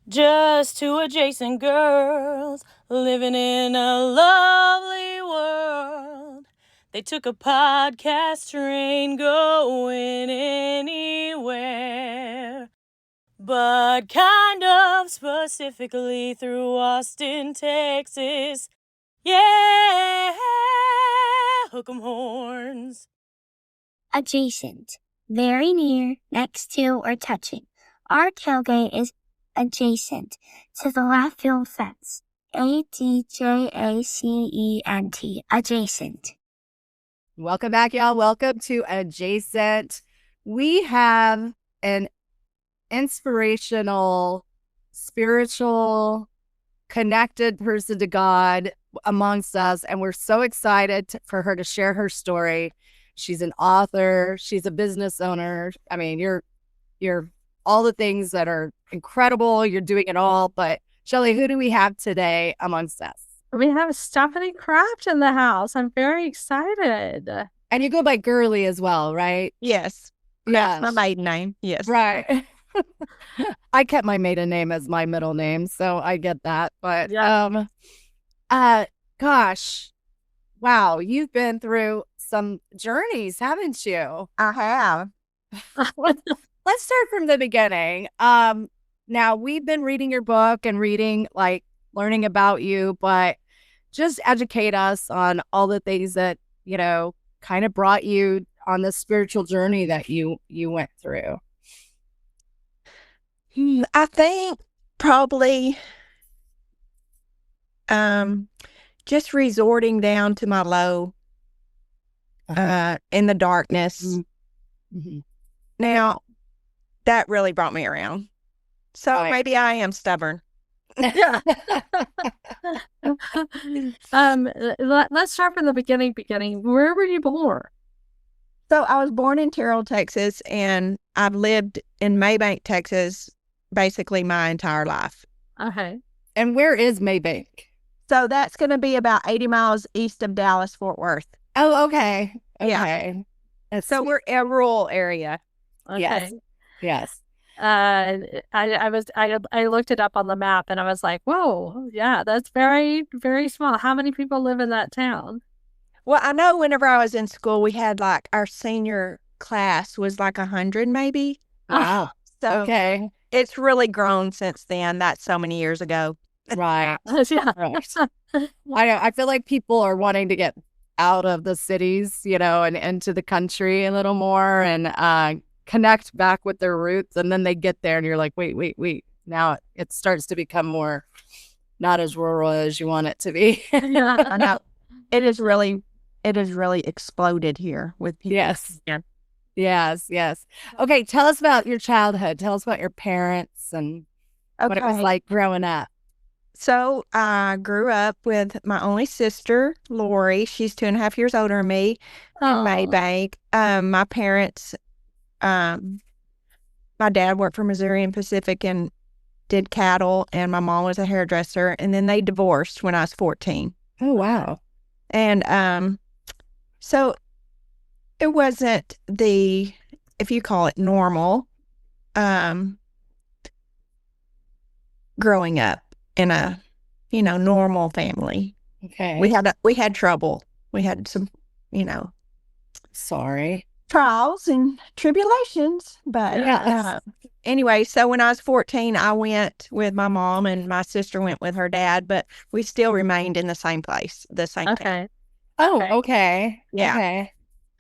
Just two adjacent girls living in a lovely world. They took a podcast train going anywhere, but kind of specifically through Austin, Texas. Yeah, hook 'em horns. Adjacent. Very near, next to, or touching. Our tailgate is adjacent to the left field fence. ADJACENT. Adjacent. Welcome back, y'all. Welcome to Adjacent. We have an inspirational, spiritual, connected person to God amongst us, and we're so excited for her to share her story. She's an author. She's a business owner. I mean, you're all the things that are incredible. You're doing it all. But Shelly, who do we have today amongst us? We have Stephanie Craft in the house. I'm very excited. And you go by Gurley as well, right? Yes. Yeah. That's my maiden name. Yes. Right. I kept my maiden name as my middle name, so I get that. But gosh, wow, you've been through some journeys, haven't you? I have. Let's start from the beginning. Now we've been reading your book and learning about you, but just educate us on all the things that, kind of brought you on this spiritual journey that you went through. I think probably just resorting down to my low in the darkness. Mm-hmm. Now, that really brought me around. So maybe I am stubborn. Let's start from the beginning. Where were you born? So I was born in Terrell, Texas, and I've lived in Maybank, Texas, basically my entire life. Okay. And where is Maybank? So that's going to be about 80 miles east of Dallas, Fort Worth. Oh, okay. Yeah. So we're a rural area. Okay. Yes. I looked it up on the map and I was like, whoa, yeah, that's very, very small. How many people live in that town? Well, I know whenever I was in school, we had our senior class was 100 maybe. Wow. So okay. It's really grown since then. That's so many years ago. Right. Yeah. Right. I feel like people are wanting to get out of the cities, and into the country a little more and connect back with their roots. And then they get there and you're like, wait. Now it starts to become more not as rural as you want it to be. Yeah, I know. It is really exploded here with people. Yes. Yeah. Yes. Okay. Tell us about your childhood. Tell us about your parents and what it was like growing up. So I grew up with my only sister, Lori. She's 2.5 years older than me in Maybank. My parents, my dad worked for Missouri and Pacific and did cattle, and my mom was a hairdresser. And then they divorced when I was 14. Oh, wow. And so it wasn't if you call it normal, growing up in a, normal family. Okay. We had trouble. We had some, sorry, trials and tribulations. But anyway, so when I was 14, I went with my mom and my sister went with her dad, but we still remained in the same place, the same town. Okay. Oh, okay. Yeah.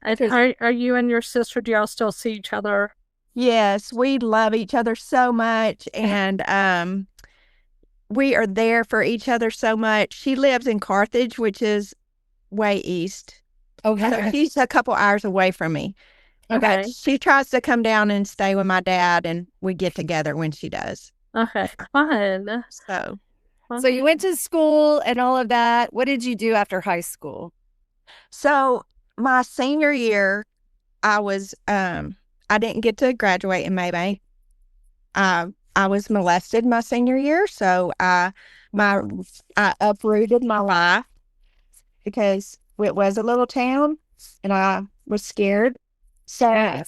Okay. Are you and your sister, do y'all still see each other? Yes, we love each other so much, and we are there for each other so much. She lives in Carthage, which is way east. Okay. So she's a couple hours away from me. Okay. But she tries to come down and stay with my dad, and we get together when she does. Okay. Fun. So you went to school and all of that. What did you do after high school? So my senior year, I didn't get to graduate in Maybank. I was molested my senior year, so I uprooted my life because it was a little town, and I was scared. So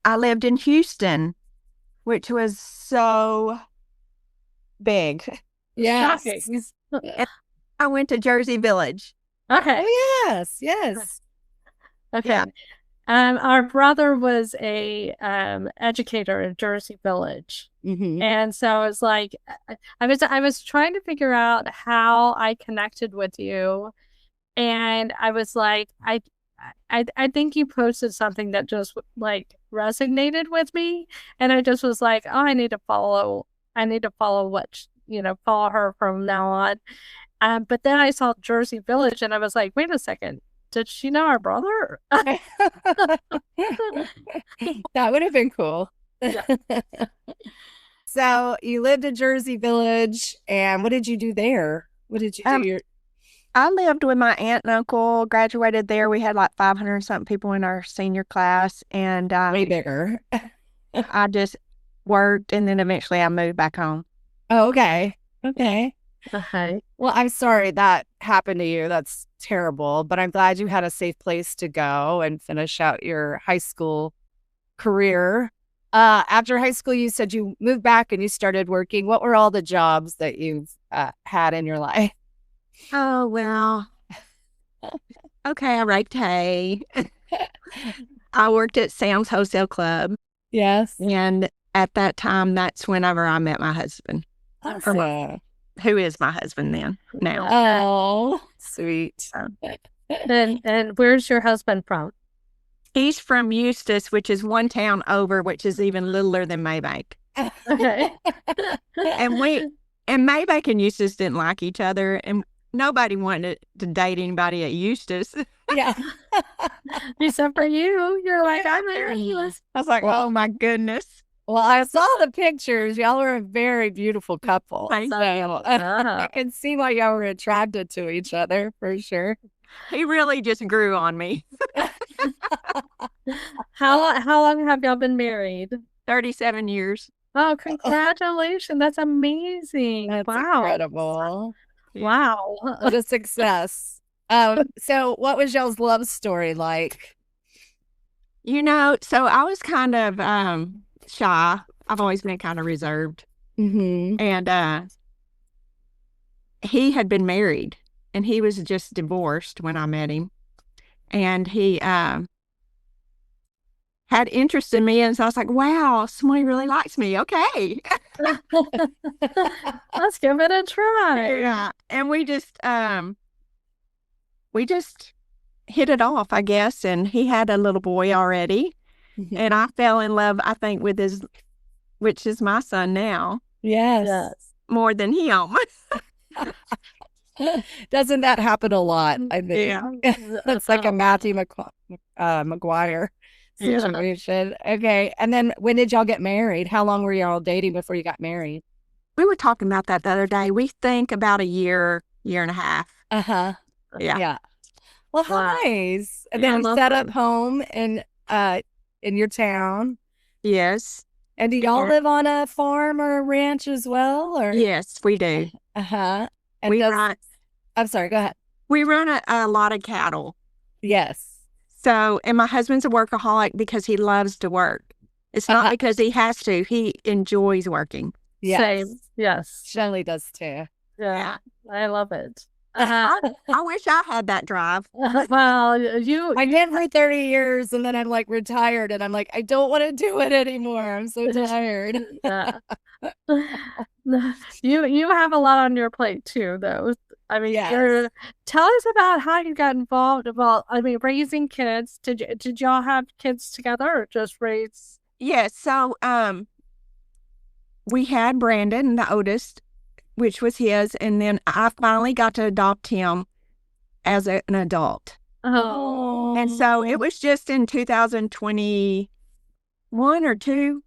I lived in Houston, which was so big. Yes. Shocking. I went to Jersey Village. Okay. Oh, yes. Okay. Yeah. Our brother was a educator in Jersey Village. Mm-hmm. And so it's like I was trying to figure out how I connected with you. And I was like, I think you posted something that just like resonated with me. And I just was like, oh, I need to follow follow her from now on. But then I saw Jersey Village and I was like, wait a second. Did she know our brother? That would have been cool. Yeah. So you lived in Jersey Village, and what did you do there? What did you do? I lived with my aunt and uncle, graduated there. We had like 500 and something people in our senior class, and Way bigger. I just worked, and then eventually I moved back home. Oh, okay. Okay. Okay. Well, I'm sorry that happened to you. That's terrible, but I'm glad you had a safe place to go and finish out your high school career. After high school, you said you moved back and you started working. What were all the jobs that you've had in your life? Oh, well. Okay, I raked hay. I worked at Sam's Wholesale Club. Yes. And at that time, that's whenever I met my husband, Awesome. who is my husband now. Oh, sweet. And where's your husband from? He's from Eustis, which is one town over, which is even littler than Maybank. Okay. And Maybank and Eustis didn't like each other, and nobody wanted to date anybody at Eustis. Yeah. Except for you. You're like, I'm married. I was like, oh my goodness. Well, I saw the pictures. Y'all are a very beautiful couple. Thank So I can see why y'all were attracted to each other for sure. He really just grew on me. How long have y'all been married? 37 years. Oh, congratulations. That's amazing. That's wow. incredible. Wow. What a success. So what was y'all's love story like? So I was kind of shy. I've always been kind of reserved. Mm-hmm. And he had been married, and he was just divorced when I met him. And he had interest in me, and so I was like, wow, somebody really likes me. Okay. Let's give it a try. Yeah. And we just hit it off, I guess. And he had a little boy already. Mhm. And I fell in love, I think, with which is my son now, Yes. more than him. Doesn't that happen a lot? I think. Yeah. It's like a Matthew McGuire Yeah. situation. Okay. And then when did y'all get married? How long were y'all dating before you got married? We were talking about that the other day. We think about a year and a half. Uh-huh. Yeah. Yeah. Well, Wow. nice. And Yeah, I then you love set that. up home in your town. Yes. And do y'all Yeah. live on a farm or a ranch as well? Or Yes, we do. Uh-huh. And We run I'm sorry, go ahead. a lot of cattle. Yes. So, and my husband's a workaholic because he loves to work. It's not because he has to. He enjoys working. Yes. Same. Yes. Shelly does too. Yeah. I love it. I wish I had that drive. Well, you I did for 30 years and then I'm like retired and I'm like, I don't want to do it anymore. I'm so tired. yeah. you have a lot on your plate too, though. I mean, Yes. tell us about how you got involved. Well, I mean, raising kids. Did y'all have kids together or just raise? Yes. So, we had Brandon, the oldest, which was his, and then I finally got to adopt him as an adult. Oh, And so it was just in 2021 or 2,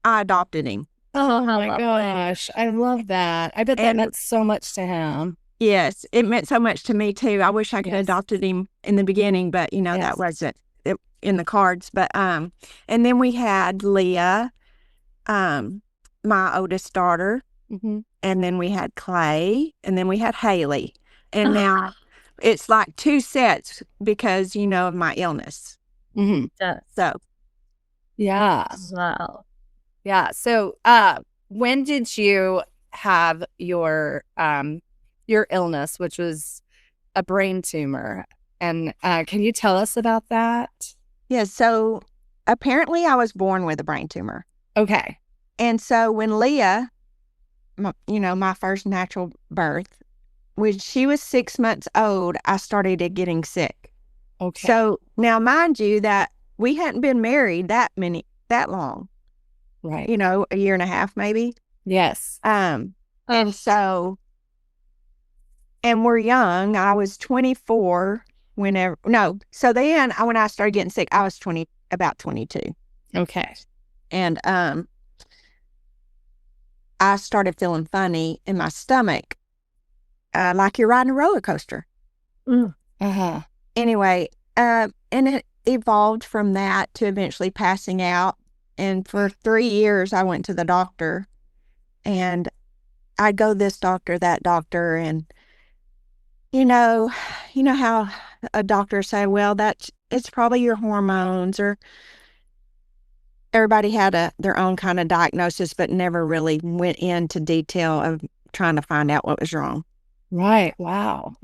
I adopted him. Oh how my lovely. gosh. I love that. I bet that And- meant so much to him. Yes, it meant so much to me too. I wish I could have Yes. adopted him in the beginning, but Yes. that wasn't in the cards. But and then we had Leah, my oldest daughter, Mm-hmm. and then we had Clay, and then we had Haley, and now it's like 2 sets because of my illness. Mm-hmm. yes. So Yeah. Wow. Yeah. So when did you have your illness, which was a brain tumor. And can you tell us about that? Yeah, so apparently I was born with a brain tumor. Okay. And so when Leah, my first natural birth, when she was 6 months old, I started getting sick. Okay. So now, mind you, that we hadn't been married that long, right. a year and a half, maybe. Yes. And we're young. I was 24 when I started getting sick, I was about 22. Okay. And I started feeling funny in my stomach, like you're riding a roller coaster. Uh-huh. Anyway, and it evolved from that to eventually passing out. And for 3 years, I went to the doctor, and I'd go this doctor, that doctor, and you know how a doctor say, well, it's probably your hormones, or everybody had their own kind of diagnosis, but never really went into detail of trying to find out what was wrong. Right. Wow.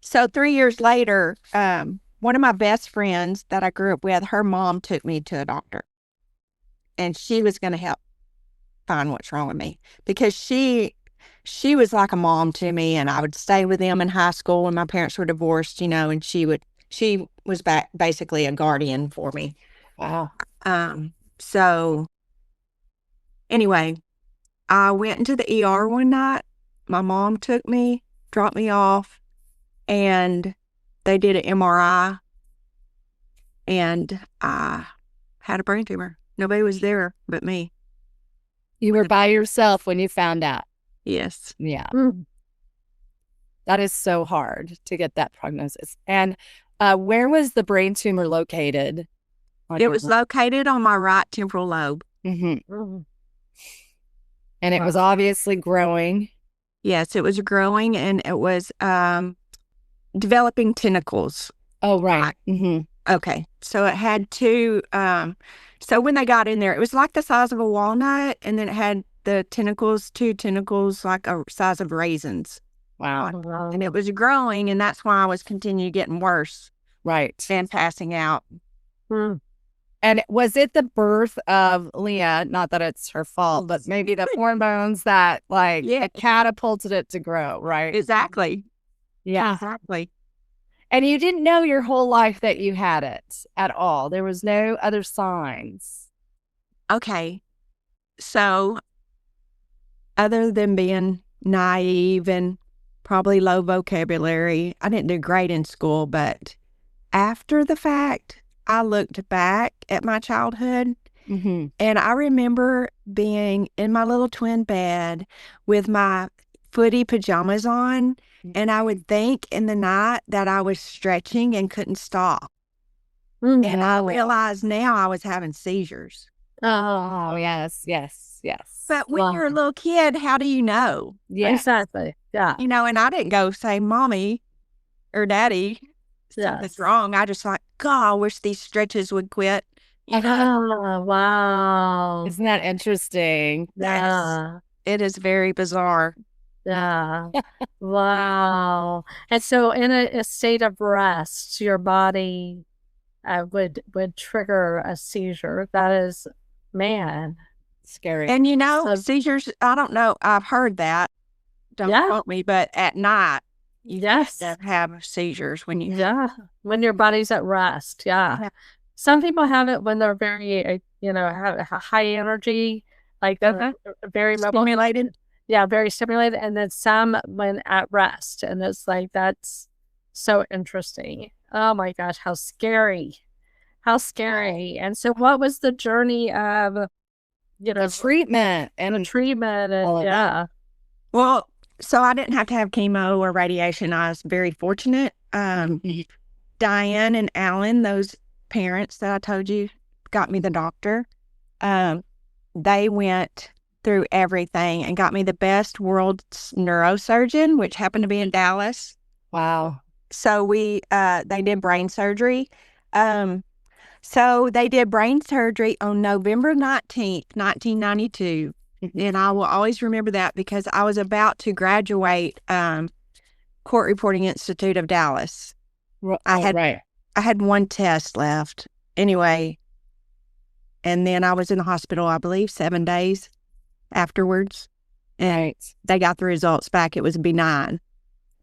So 3 years later, one of my best friends that I grew up with, her mom took me to a doctor, and she was going to help find what's wrong with me, because she was like a mom to me, and I would stay with them in high school when my parents were divorced, and she was basically a guardian for me. Wow. So anyway, I went into the ER one night. My mom took me, dropped me off, and they did an MRI, and I had a brain tumor. Nobody was there but me. You were by yourself when you found out. Yes. Yeah. That is so hard to get that prognosis. And where was the brain tumor located? It was located on my right temporal lobe. Mm-hmm. And it was obviously growing. Yes, it was growing, and it was developing tentacles. Oh, right. Mm-hmm. Okay. So it had two. So when they got in there, it was like the size of a walnut, and then it had the two tentacles like a size of raisins. Wow. And it was growing, and that's why I was continuing getting worse. Right. And passing out. And was it the birth of Leah? Not that it's her fault, but maybe the hormones that it catapulted it to grow, right? Exactly. Yeah. Exactly. And you didn't know your whole life that you had it at all. There was no other signs. Okay. So other than being naive and probably low vocabulary, I didn't do great in school, but after the fact, I looked back at my childhood, and I remember being in my little twin bed with my footy pajamas on, and I would think in the night that I was stretching and couldn't stop. And I realized now I was having seizures. Oh, yes. But when you're a little kid, how do you know? Yeah. Exactly. Yeah. And I didn't go say, Mommy or Daddy, something's wrong. I just God, I wish these stretches would quit. Oh, wow. Isn't that interesting? Yeah. It is very bizarre. Yeah. Wow. And so in a state of rest, your body would trigger a seizure. That is, man, scary. And seizures, I don't know. I've heard that. Don't quote me, but at night, you have seizures when when your body's at rest. Yeah. Some people have it when they're very, have high energy, like very stimulated. Yeah, very stimulated. And then some when at rest. And it's that's so interesting. Oh my gosh, how scary. How scary. And so what was the journey of, treatment and treatment? And, Well, so I didn't have to have chemo or radiation. I was very fortunate. Diane and Alan, those parents that I told you got me the doctor. They went through everything and got me the best world's neurosurgeon, which happened to be in Dallas. Wow. So they did brain surgery. So they did brain surgery on November 19th, 1992. And I will always remember that because I was about to graduate Court Reporting Institute of Dallas. I had one test left anyway. And then I was in the hospital, I believe, 7 days afterwards. And they got the results back. It was benign.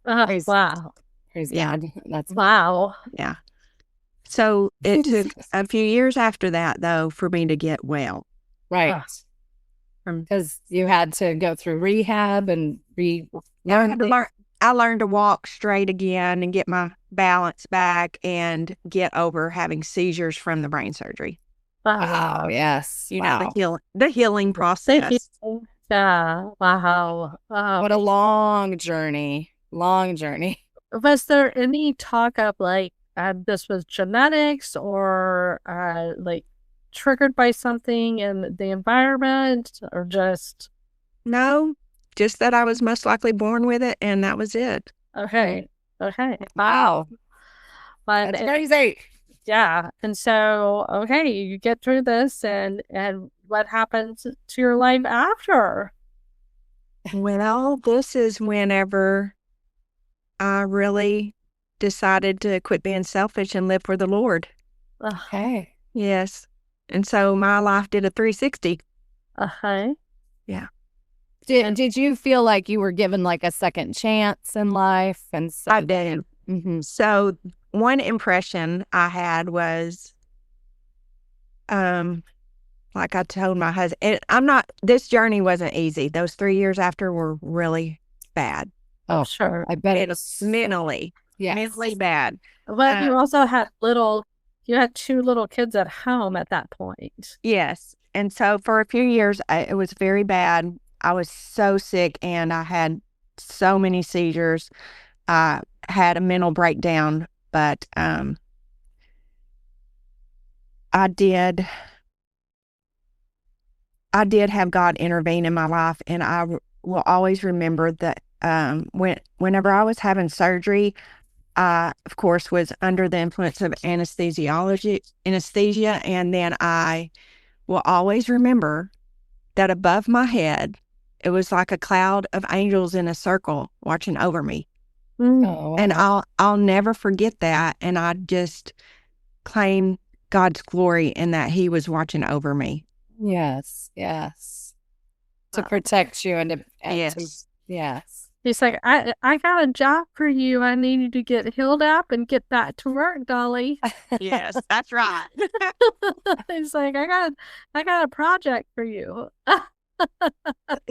Wow. Praise Yeah. God. That's Wow. Yeah. So it took a few years after that, though, for me to get well. right. Because you had to go through rehab and I learned to walk straight again and get my balance back and get over having seizures from the brain surgery. Wow. Yes. You wow. know, the healing process. Yeah. Wow. What a long journey. Long journey. Was there any talk of like this was genetics or like triggered by something in the environment or just? No, just that I was most likely born with it, and that was it. Okay. Wow. But That's crazy. yeah. And so, okay, you get through this and what happens to your life after? Well, this is whenever I really decided to quit being selfish and live for the Lord. Okay. Yes. And so my life did a 360. Okay. Yeah. Did you feel like you were given like a second chance in life? And so, I did. Mhm. So one impression I had was, like I told my husband, this journey wasn't easy. Those 3 years after were really bad. Oh, Sure. I bet it was Mentally bad. But you also had you had 2 little kids at home at that point. Yes. And so for a few years, it was very bad. I was so sick and I had so many seizures. I had a mental breakdown, but I did have God intervene in my life, and I will always remember that whenever I was having surgery, I, of course, was under the influence of anesthesia, and then I will always remember that above my head, it was like a cloud of angels in a circle watching over me. Oh, wow. And I'll never forget that, and I just claim God's glory in that He was watching over me. Yes. To protect you and Yes. yes. He's like, I got a job for you. I need you to get healed up and get back to work, Dolly. Yes, that's right. He's like, I got a project for you.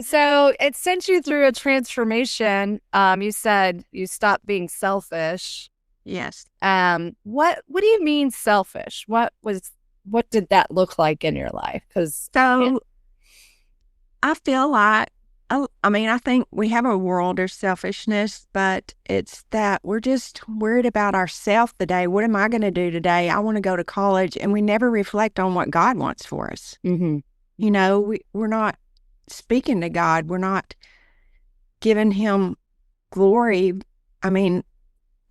So it sent you through a transformation. You said you stopped being selfish. Yes. What do you mean selfish? What did that look like in your life? So I feel like, I think we have a world of selfishness, but it's that we're just worried about ourselves today. What am I going to do today? I want to go to college, and we never reflect on what God wants for us. Mm-hmm. You know, we're not speaking to God. We're not giving Him glory. I mean,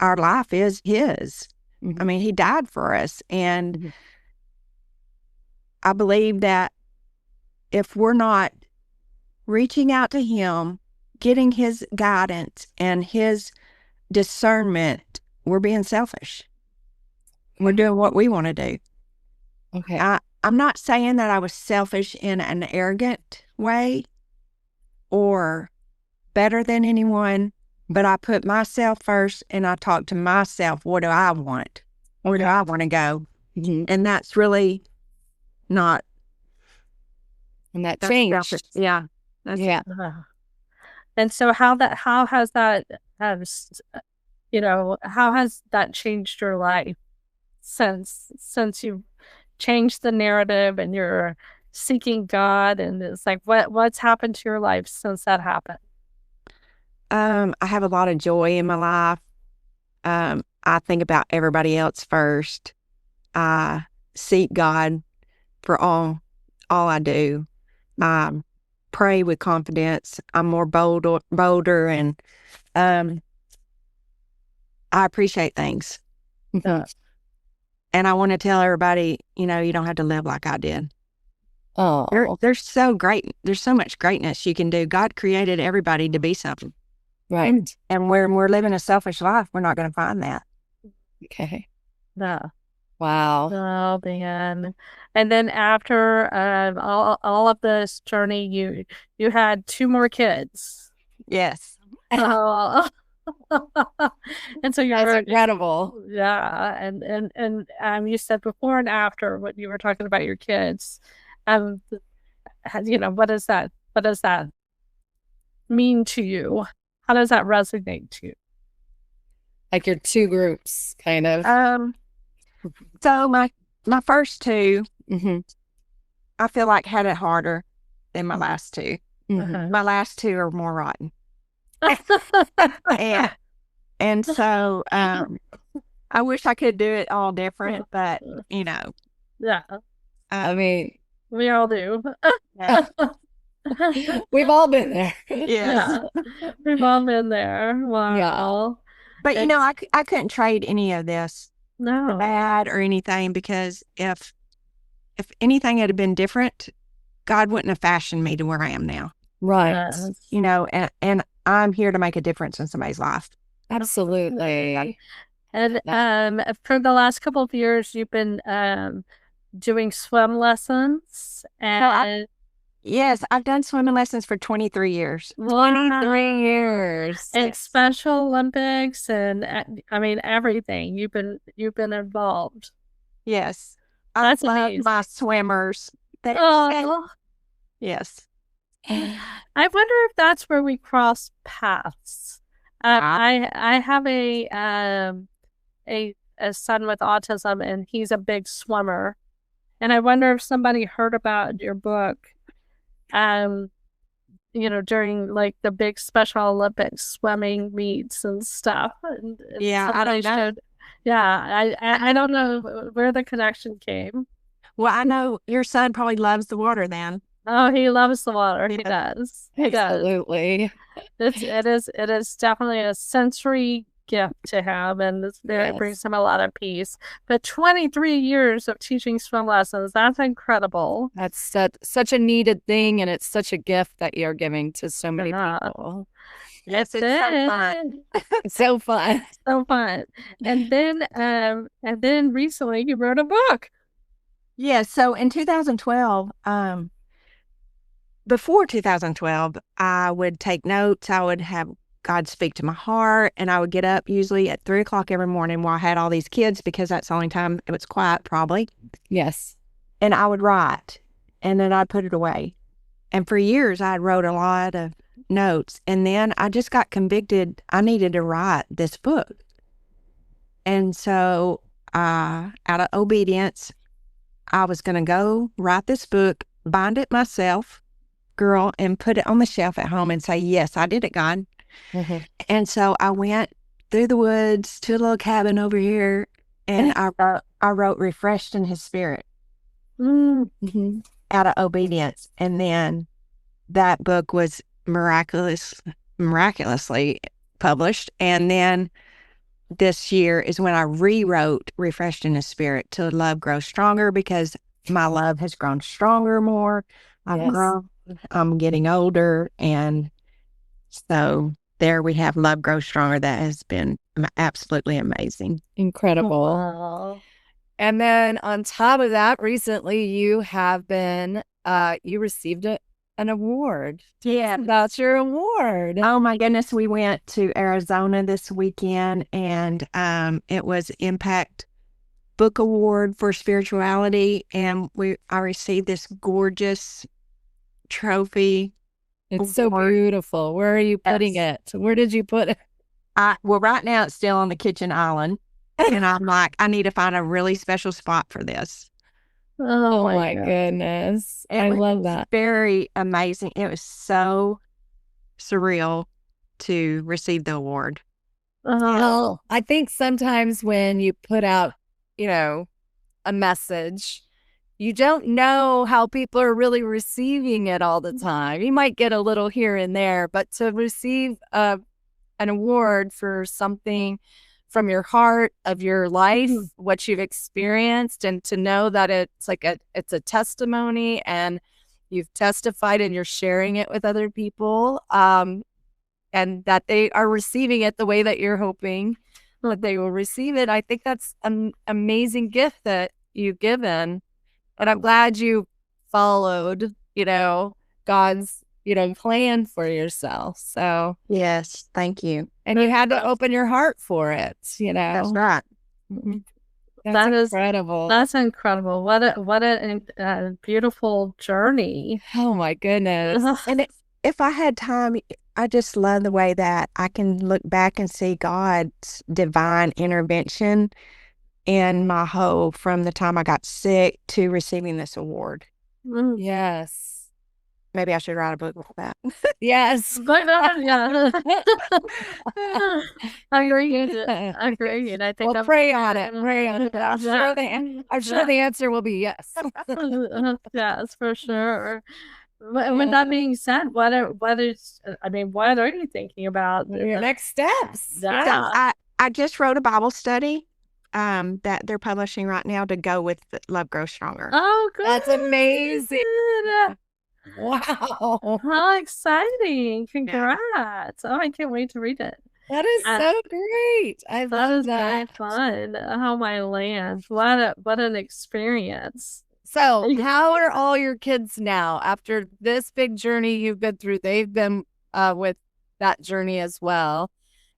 our life is His. Mm-hmm. I mean, He died for us. And Mm-hmm. I believe that if we're not reaching out to Him, getting His guidance and His discernment, we're being selfish. We're doing what we want to do. Okay. I'm not saying that I was selfish in an arrogant way or better than anyone, but I put myself first and I talk to myself. What do I want? Where do I want to go? Mm-hmm. And that's really not. And that changed. Selfish. Yeah. Yeah. And so how has that changed your life since you changed the narrative and you're seeking God, and it's like what's happened to your life since that happened? I have a lot of joy in my life. I think about everybody else first. I seek God for all I do. Pray with confidence. I'm more bolder, and I appreciate things. Mm-hmm. And I want to tell everybody, you don't have to live like I did. Oh, There's so great. There's so much greatness you can do. God created everybody to be something. right. And when we're living a selfish life, we're not going to find that. Okay. Yeah. Wow. Oh man. And then after all of this journey, you had 2 more kids. Yes. Oh. And so That's you're incredible. yeah, and you said before and after when you were talking about your kids, what does that mean to you? How does that resonate to you? Like your 2 groups, kind of. So my first 2, Mm-hmm. I feel like had it harder than my last 2. Mm-hmm. My last 2 are more rotten. And so I wish I could do it all different, but Yeah, I mean, we all do. yeah. we've all been there. Yes. Yeah, we've all been there. Wow. But I couldn't trade any of this No. bad or anything, because if anything had been different, God wouldn't have fashioned me to where I am now. Right. And I'm here to make a difference in somebody's life. Absolutely. And for the last couple of years, you've been doing swim lessons, and Yes, I've done swimming lessons for 23 years. 23 years. and Special Olympics, and I mean everything. You've been involved. Yes. That's I love amazing. my swimmers. Oh, Yes. I wonder if that's where we cross paths. I have a son with autism, and he's a big swimmer, and I wonder if somebody heard about your book, during like the big Special Olympics swimming meets and stuff. And Yeah, I don't know. I don't know where the connection came. Well, I know your son probably loves the water then. Oh, he loves the water. He Yeah. does. He does. Absolutely. It is definitely a sensory gift to him, and it brings him a lot of peace. But 23 years of teaching swim lessons, that's incredible. That's such a needed thing, and it's such a gift that you're giving to so many people. Yes, it's so fun. It's so fun. So fun. And then recently you wrote a book. Yeah, so in 2012, before 2012, I would take notes. I would have God speak to my heart, and I would get up usually at 3 o'clock every morning while I had all these kids, because that's the only time it was quiet, probably. Yes. And I would write, and then I'd put it away. And for years, I wrote a lot of notes. And then I just got convicted I needed to write this book. And so, out of obedience, I was going to go write this book, bind it myself, girl, and put it on the shelf at home and say, yes, I did it, God. Mm-hmm. And so I went through the woods to a little cabin over here, and I wrote Refreshed in His Spirit Mm-hmm. out of obedience. And then that book was miraculously published. And then this year is when I rewrote Refreshed in His Spirit to Love Grows Stronger, because my love has grown stronger more. I'm getting older. And so there we have Love Grows Stronger. That has been absolutely amazing. Incredible. Wow. And then on top of that, recently you have been, you received an award. Yeah. That's your award. Oh my goodness. We went to Arizona this weekend, and it was Impact Book Award for Spirituality. And I received this gorgeous trophy. It's so beautiful. Where are you putting it? Where did you put it? Well, right now it's still on the kitchen island. And I'm like, I need to find a really special spot for this. Oh my goodness. I love that. Very amazing. It was so surreal to receive the award. Well, I think sometimes when you put out, a message, you don't know how people are really receiving it all the time. You might get a little here and there, but to receive an award for something from your heart of your life, what you've experienced, and to know that it's like it's a testimony and you've testified and you're sharing it with other people, and that they are receiving it the way that you're hoping that they will receive it. I think that's an amazing gift that you've given. And I'm glad you followed, God's, plan for yourself. So Yes, thank you. and you had to open your heart for it, That's right. That's incredible. That's incredible. What a beautiful journey. Oh my goodness. And if I had time, I just love the way that I can look back and see God's divine intervention in my whole, from the time I got sick to receiving this award. Yes. Maybe I should write a book about that. Yes. Yeah. I agree. And I think Well, pray on it. Pray on it. I'm sure the answer will be yes. Yes, for sure. With that being said, what are you thinking about? Your next steps. Yeah. I just wrote a Bible study that they're publishing right now to go with Love Grows Stronger. Oh, good. That's amazing. Wow. How exciting. Congrats. Oh, I can't wait to read it. That is so great. I love That that. is very fun. Oh, my land. What an experience. So how are all your kids now after this big journey you've been through? They've been with that journey as well.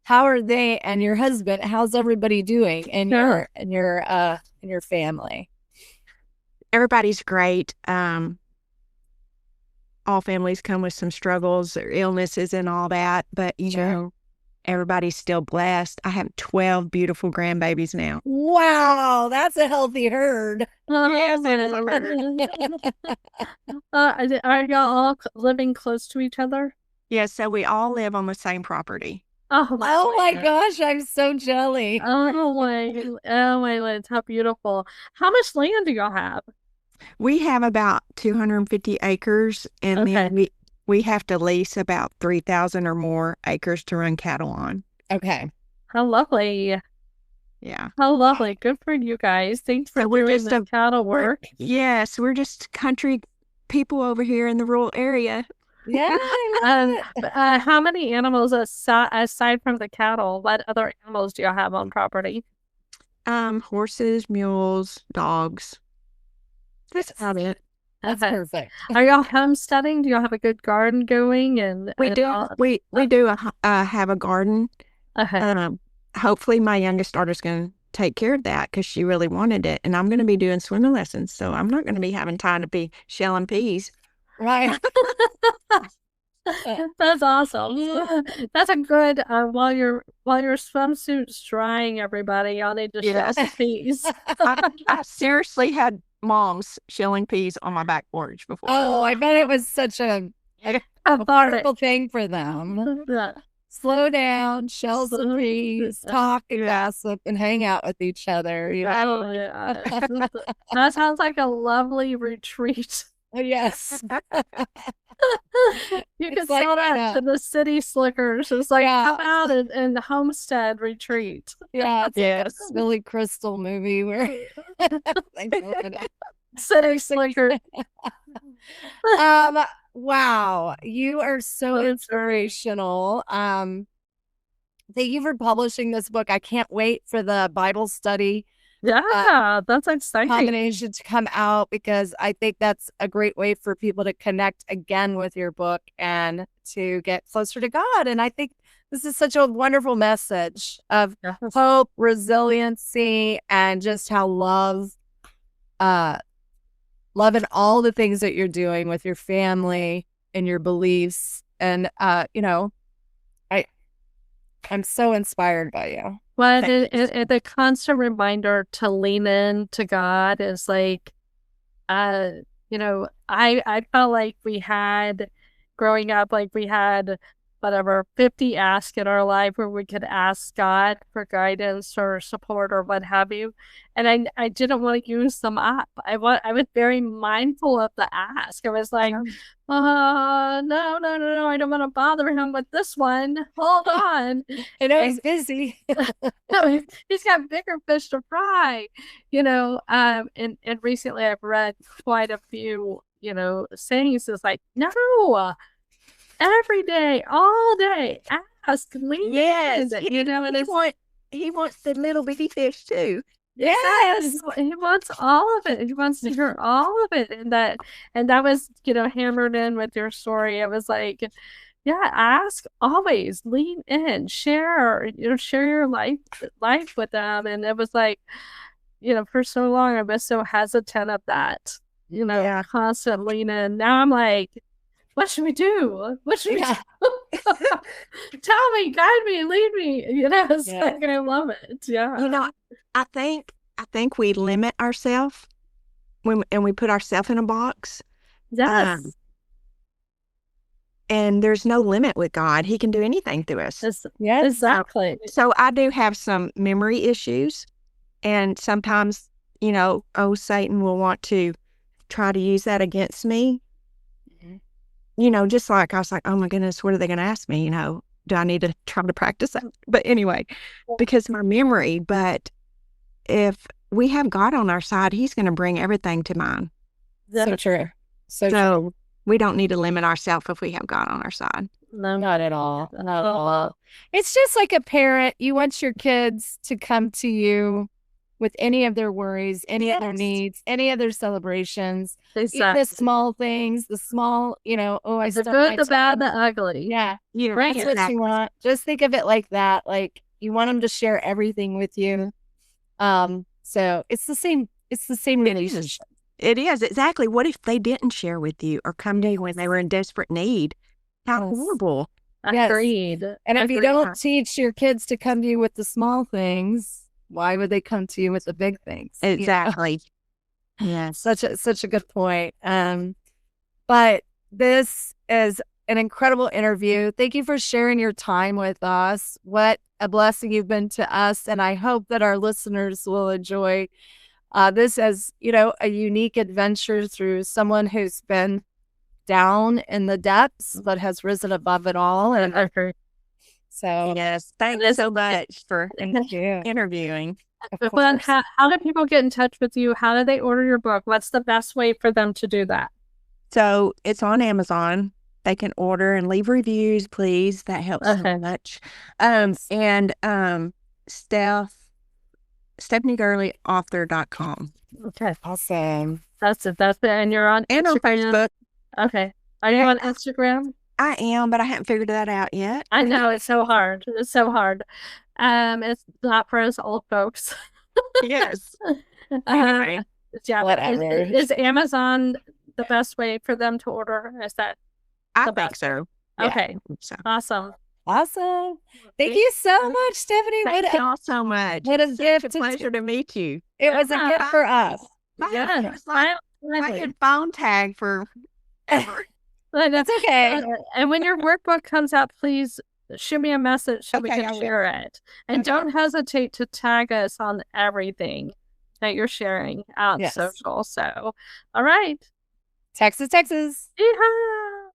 How are they and your husband? How's everybody doing in your family? Everybody's great. All families come with some struggles or illnesses and all that, but everybody's still blessed. I have 12 beautiful grandbabies now. Wow, that's a healthy herd. Are y'all all living close to each other? Yeah, so we all live on the same property. Oh my gosh, I'm so jelly. Oh my lands, how beautiful. How much land do y'all have? We have about 250 acres, and then we have to lease about 3,000 or more acres to run cattle on. Okay. How lovely. Yeah. How lovely. Good for you guys. Thanks for doing the cattle work. Yes, we're just country people over here in the rural area. Yeah. How many animals aside from the cattle? What other animals do you have on property? Horses, mules, dogs. That's about it. That's perfect. Are y'all homesteading? Do y'all have a good garden going? And we do. We do have a garden. Hopefully, my youngest daughter's going to take care of that because she really wanted it, and I'm going to be doing swimming lessons, so I'm not going to be having time to be shelling peas. Right. That's awesome. That's a good while your swimsuit's drying, everybody, y'all need to shell some peas. I seriously had moms shelling peas on my back porch before. Oh, I bet it was such a wonderful thing for them. Yeah. Slow down, shell some peas, talk and gossip, and hang out with each other. That sounds like a lovely retreat. Yes. You can sell that to the city slickers. It's like, come out and homestead retreat. Yeah, it's a Billy Crystal movie where city slicker. Wow, you are so inspirational. Thank you for publishing this book. I can't wait for the Bible study. Yeah, that's exciting. Combination to come out, because I think that's a great way for people to connect again with your book and to get closer to God. And I think this is such a wonderful message of hope, resiliency, and just how love and all the things that you're doing with your family and your beliefs. And I'm so inspired by you. Well, the constant reminder to lean in to God is like, I felt like we had, growing up, like we had whatever 50 asks in our life where we could ask God for guidance or support or what have you. And I didn't want to use them up. I was very mindful of the ask. I was like, no, I don't want to bother him with this one. Hold on. I know he's busy. He's got bigger fish to fry, and recently I've read quite a few, sayings. It's like, no, every day, all day, ask, lean. Yes, and he wants the little bitty fish too. Yes, he wants all of it. He wants to hear all of it, and that was, hammered in with your story. It was like, yeah, ask always, lean in, share your life with them, and it was like, for so long I was so hesitant of that, constant lean in. Now I'm like, what should we do? What should we do? Tell me, guide me, lead me. It's like, I love it. Yeah. I think we limit ourselves and we put ourselves in a box. Yes. And there's no limit with God. He can do anything through us. Yes, exactly. So I do have some memory issues. And sometimes, Satan will want to try to use that against me. Just like I was like, oh my goodness, what are they going to ask me? Do I need to try to practice that? But anyway, because my memory, but if we have God on our side, he's going to bring everything to mind. So true. So we don't need to limit ourselves if we have God on our side. No, not at all. Not at all. It's just like a parent. You want your kids to come to you with any of their worries, any of their needs, any of their celebrations. Exactly. The small things, the small, the good, the bad, the ugly. Yeah. That's what you want. Just think of it like that. Like, you want them to share everything with you. So it's the same relationship. It is, exactly. What if they didn't share with you or come to you when they were in desperate need? How horrible. Agreed. And if you don't teach your kids to come to you with the small things, why would they come to you with the big things? Exactly. Yeah, such a good point. But this is an incredible interview. Thank you for sharing your time with us. What a blessing you've been to us, and I hope that our listeners will enjoy this as, a unique adventure through someone who's been down in the depths but has risen above it all. And so, yes, thank you so much for interviewing. Well, how do people get in touch with you? How do they order your book? What's the best way for them to do that? So it's on Amazon. They can order and leave reviews, please. That helps so much. And StephanieGurleyAuthor.com. Okay. Awesome. That's it. And you're on and Instagram. on Facebook. Okay. Are you on Instagram? I am, but I haven't figured that out yet. I know, it's so hard. It's It's not for us old folks. Yes. Yeah. Whatever. Is Amazon the best way for them to order? Is that I think so. Okay. Yeah, so. Awesome. Thank you so much, Stephanie. Thank you all so much. What a gift. It's a pleasure to meet you. It was a gift for us. Yeah. It's like a phone tag for ever. That's okay. And when your workbook comes out, please shoot me a message so we can share it. And don't hesitate to tag us on everything that you're sharing out social. So, all right. Texas. Yeehaw!